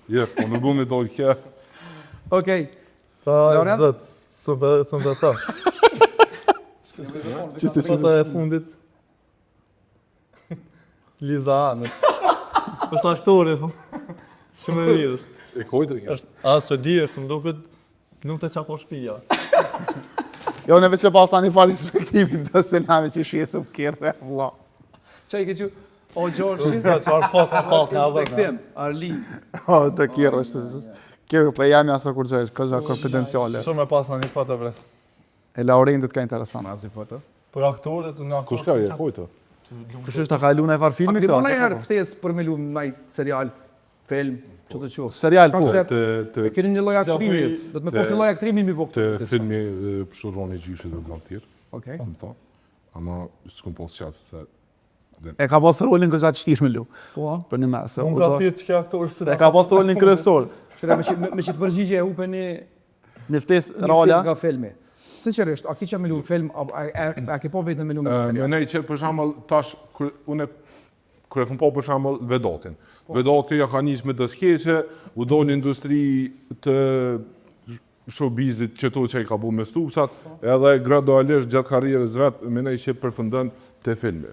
Jep, po nuk bu me dojë kja. Okej. Ta zët, së më ta. Fota e fundit. Liza Anët. është aktore, po. Që më mirë është. E kojtë kja. Së di është, më duket nuk të qako shpija. Jo, neve që pas tani fari respektimin të se nave që shjesëm kjerë, vla. Qa i ke që? O, Gjorë, Shisa, qëfar fota pas në avë. Inspektim, Arli. O, të kjerë është. Kjo për jam jasë kur që është, këzha konfidenciale. Shumë e pas në një foto vres. E Laurendit ka interesant. Asi foto. Për aktoret, unë aktor. Kush ka e kojtë? Kush është ta ka lu në e farë filmi Këto këto? në herë ftesë për me lu në serial, film, që të qo. Serial po. E keni një loj aktrimi, do të me posë një loj aktrimi mi po Të këtë. filmi Pëshuroni Gjishit dhe të tjerë, Okej. më thonë. Ama s'kom posë qatë se... E ka pas rolin këzha të shtirë me lu. Po, Për një mesë. Unë ka thjetë që ka aktorë së E ka pas rolin kryesor. qëra me që të përgjigje e hupe një Në ftes ftesë rola. nga filmi. Sinqerisht, a ki që me lu në film, a ke po vetë me lu në serial? Menej që për shembull tash unë kur e kam po për shembull Vedatin. Vedati ja ka nis me të skeqe, u do në industri të showbizit që i ka bu me stupsat, edhe gradualisht gjatë karrierës vet menej që përfundon te filmi.